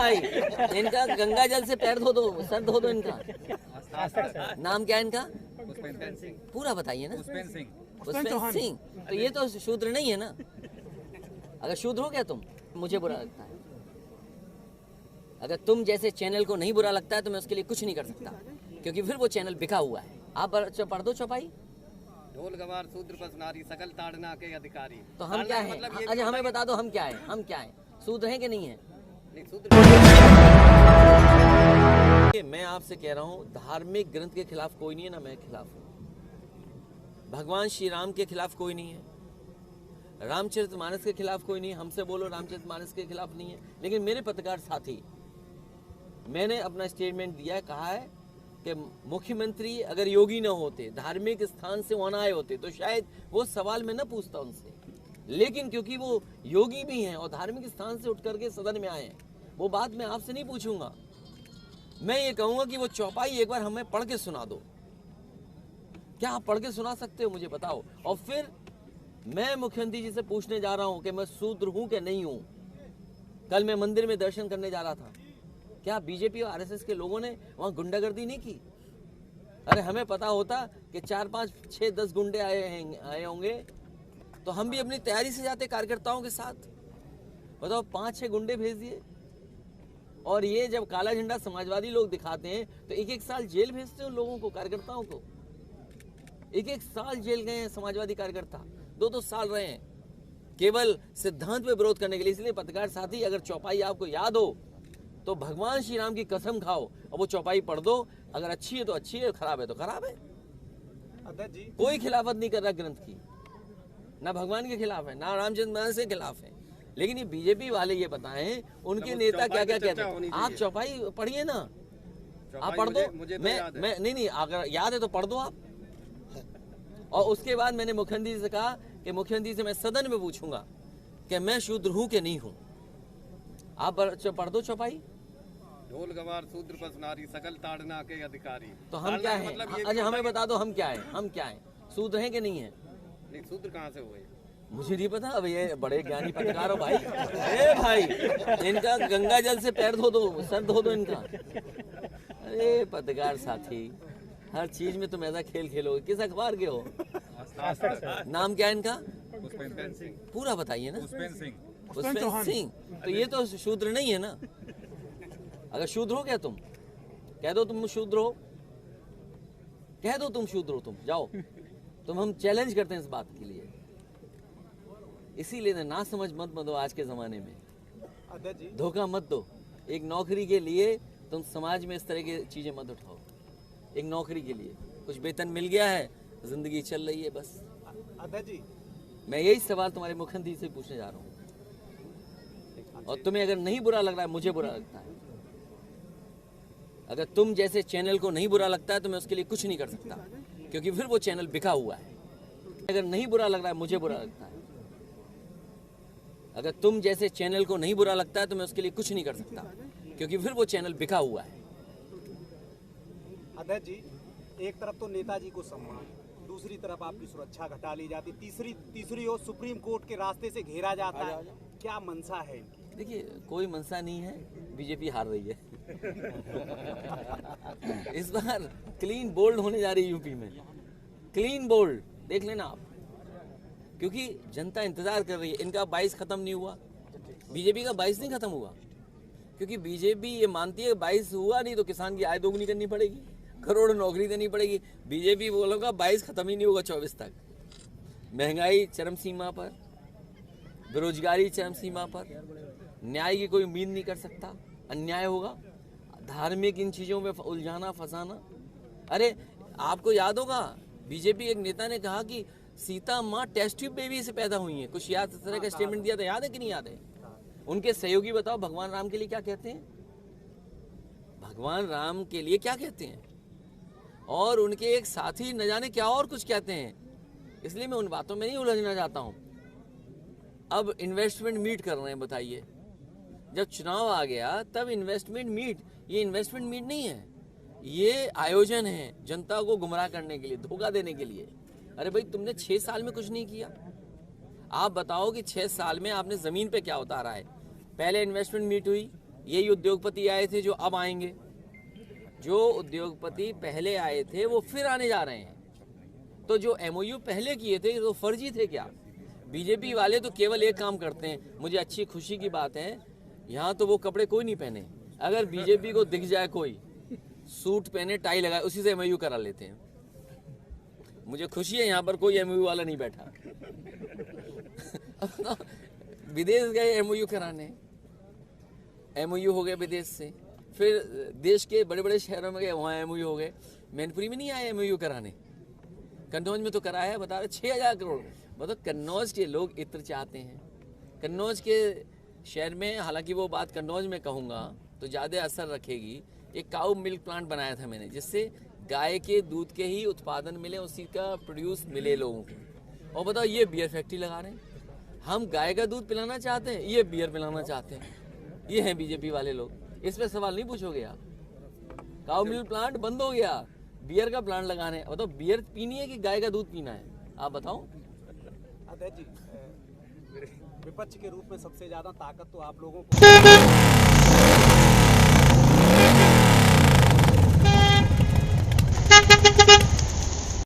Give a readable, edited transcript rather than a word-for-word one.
भाई, इनका गंगा जल से पैर धो दो, सर धो दो इनका। नाम क्या है इनका? पूरा बताइए ना। पुष्पेंद्र सिंह। तो ये तो शूद्र नहीं है ना। अगर शूद्र हो क्या तुम? मुझे बुरा लगता है। अगर तुम जैसे चैनल को नहीं बुरा लगता है तो मैं उसके लिए कुछ नहीं कर सकता, क्योंकि फिर वो चैनल बिका हुआ है। आप पढ़ दो चौपाई। ढोल गवार शूद्र पस नारी सकल ताड़ना के अधिकारी। तो हम क्या हैं? अच्छा हमें बता दो हम क्या हैं? हम क्या हैं? शूद्र हैं कि नहीं है? मैं आपसे कह रहा हूँ, धार्मिक ग्रंथ के खिलाफ कोई नहीं है, ना मैं खिलाफ हूँ। भगवान श्री राम के खिलाफ कोई नहीं है, रामचरितमानस के खिलाफ कोई नहीं है। हमसे बोलो रामचरितमानस के खिलाफ नहीं है। लेकिन मेरे पत्रकार साथी, मैंने अपना स्टेटमेंट दिया है, कहा है कि मुख्यमंत्री अगर योगी न होते, धार्मिक स्थान से वहां आए होते, तो शायद वो सवाल मैं न पूछता उनसे। लेकिन क्योंकि वो योगी भी हैं और धार्मिक स्थान से उठ करके सदन में आए हैं, वो बात मैं आपसे नहीं पूछूंगा। मैं ये कहूंगा कि वो चौपाई एक बार हमें पढ़ के सुना दो। क्या आप पढ़ के सुना सकते हो? मुझे बताओ। और फिर मैं मुख्यमंत्री जी से पूछने जा रहा हूं कि मैं शूद्र हूं कि नहीं हूं। कल मैं मंदिर में दर्शन करने जा रहा था, क्या बीजेपी और आरएसएस के लोगों ने वहां गुंडागर्दी नहीं की? अरे हमें पता होता कि 4, 5, 6, 10 गुंडे आए होंगे तो हम भी अपनी तैयारी से जाते कार्यकर्ताओं के साथ। बताओ, 5-6 गुंडे भेज दिए। और ये जब काला झंडा समाजवादी लोग दिखाते हैं तो 1-1 साल जेल भेजते हैं उन लोगों को, कार्यकर्ताओं को। 1-1 साल जेल गए हैं समाजवादी कार्यकर्ता, 2-2 साल रहे हैं केवल सिद्धांत पे विरोध करने के लिए। इसलिए पत्रकार साथी, अगर चौपाई आपको याद हो तो भगवान श्री राम की कसम खाओ और वो चौपाई पढ़ दो। अगर अच्छी है तो अच्छी है, खराब है तो खराब है। अध्यक्ष जी, कोई खिलाफत नहीं कर रहा ग्रंथ की, ना भगवान के खिलाफ है, ना रामचंद्र के खिलाफ है। लेकिन ये बीजेपी वाले ये बताएं उनके नेता क्या क्या कहते हैं। आप चौपाई पढ़िए ना, आप पढ़ दो। मैं नहीं, अगर याद है तो पढ़ दो आप। और उसके बाद मैंने मुख्यमंत्री से कहा कि मुख्यमंत्री से मैं सदन में पूछूंगा कि मैं शूद्र हूं कि नहीं हूं। आप पढ़ दो चौपाई। ढोल गवार शूद्र पस नारी सकल ताड़ना के अधिकारी। तो हम क्या हैं? अच्छा हमें बता दो हम क्या हैं? हम क्या हैं? शूद्र हैं कि नहीं है? नहीं, शूद्र कहाँ से हुए? मुझे नहीं पता। अब ये बड़े ज्ञानी पत्रकार हो भाई। ए भाई, इनका गंगा जल से पैर धो दो, सर धो दो इनका। अरे पत्रकार साथी, हर चीज में तुम ऐसा खेल खेलोगे। किस अखबार के हो? नाम क्या है इनका? पुष्पेंद्र सिंह। पूरा बताइए ना। पुष्पेंद्र सिंह। तो ये तो शूद्र नहीं है ना। अगर शूद्र हो क्या तुम? कह दो तुम शूद्र हो, कह दो तुम शूद्र हो। तुम जाओ, तुम हम चैलेंज करते हैं इस बात के लिए। इसीलिए ना समझ मत दो आज के जमाने में, धोखा मत दो। एक नौकरी के लिए तुम समाज में इस तरह की चीजें मत उठाओ। एक नौकरी के लिए कुछ वेतन मिल गया है, जिंदगी चल रही है बस। अध्यक्ष जी, मैं यही सवाल तुम्हारे मुख्यमंत्री से पूछने जा रहा हूँ। और तुम्हें अगर नहीं बुरा लग रहा है, मुझे बुरा लगता है। अगर तुम जैसे चैनल को नहीं बुरा लगता है तो मैं उसके लिए कुछ नहीं कर सकता, क्योंकि फिर वो चैनल बिका हुआ है। अगर नहीं बुरा लग रहा है, मुझे बुरा लगता है। अगर तुम जैसे चैनल को नहीं बुरा लगता है तो मैं उसके लिए कुछ नहीं कर सकता, क्योंकि फिर वो चैनल बिका हुआ है। अध्यक्ष जी, एक तरफ तो नेताजी को सम्मान, दूसरी तरफ आपकी सुरक्षा घटा ली जाती, तीसरी ओर सुप्रीम कोर्ट के रास्ते से घेरा जाता है। क्या मंशा है इनकी? देखिए, कोई मंशा नहीं है, बीजेपी हार रही है। इस बार क्लीन बोल्ड होने जा रही है यूपी में। क्लीन बोल्ड देख लेना आप, क्योंकि जनता इंतजार कर रही है। इनका 22 खत्म नहीं हुआ, बीजेपी का 22 नहीं खत्म हुआ, क्योंकि बीजेपी ये मानती है 22 हुआ नहीं तो किसान की आय दोगुनी करनी पड़ेगी, करोड़ नौकरी देनी पड़ेगी। बीजेपी बोलोगा 22 खत्म ही नहीं होगा 24 तक। महंगाई चरम सीमा पर, बेरोजगारी चरम सीमा पर, न्याय की कोई उम्मीद नहीं कर सकता, अन्याय होगा। धार्मिक इन चीजों में उलझाना फंसाना। अरे आपको याद होगा, बीजेपी एक नेता ने कहा कि सीता माँ टेस्ट ट्यूब बेबी से पैदा हुई है, कुछ याद इस तरह का स्टेटमेंट दिया था। याद है कि नहीं याद है? उनके सहयोगी बताओ भगवान राम के लिए क्या कहते हैं? भगवान राम के लिए क्या कहते हैं? और उनके एक साथी न जाने क्या और कुछ कहते हैं। इसलिए मैं उन बातों में नहीं उलझना चाहता हूं। अब इन्वेस्टमेंट मीट कर रहे हैं, बताइए। जब चुनाव आ गया तब इन्वेस्टमेंट मीट, ये इन्वेस्टमेंट मीट नहीं है, ये आयोजन है जनता को गुमराह करने के लिए, धोखा देने के लिए। अरे भाई, तुमने 6 साल में कुछ नहीं किया। आप बताओ कि 6 साल में आपने जमीन पे क्या उतारा है? पहले इन्वेस्टमेंट मीट हुई, यही उद्योगपति आए थे जो अब आएंगे। जो उद्योगपति पहले आए थे वो फिर आने जा रहे हैं। तो जो एमओयू पहले किए थे तो फर्जी थे क्या? बीजेपी वाले तो केवल एक काम करते हैं। मुझे अच्छी खुशी की बात है, यहाँ तो वो कपड़े कोई नहीं पहने। अगर बीजेपी को दिख जाए कोई सूट पहने टाई लगाए, उसी से एमओयू करा लेते हैं। मुझे खुशी है यहाँ पर कोई एमओयू वाला नहीं बैठा। विदेश गए एमओयू कराने, एमओयू हो गए विदेश से, फिर देश के बड़े बड़े शहरों में गए, वहाँ एमओयू हो गए। मैनपुरी में नहीं आए एमओयू कराने, कन्नौज में तो कराया है। बता रहे 6,000 करोड़। मतलब कन्नौज के लोग इत्र चाहते हैं। कन्नौज के शहर में, हालांकि वो बात कन्नौज में कहूँगा तो ज़्यादा असर रखेगी। एक काऊ मिल्क प्लांट बनाया था मैंने, जिससे गाय के दूध के ही उत्पादन मिले, उसी का प्रोड्यूस मिले लोगों को। और बताओ, ये बियर फैक्ट्री लगा रहे हैं। हम गाय का दूध पिलाना चाहते हैं, ये बियर पिलाना चाहते हैं। ये हैं बीजेपी वाले लोग। इस पे सवाल नहीं पूछोगे आप? काऊ मिल्क प्लांट बंद हो गया, बियर का प्लांट लगाने हैं। बताओ, बियर पीनी है कि गाय का दूध पीना है? आप बताओ। अध्यक्ष जी, विपक्ष के रूप में सबसे ज्यादा ताकत तो आप लोगों को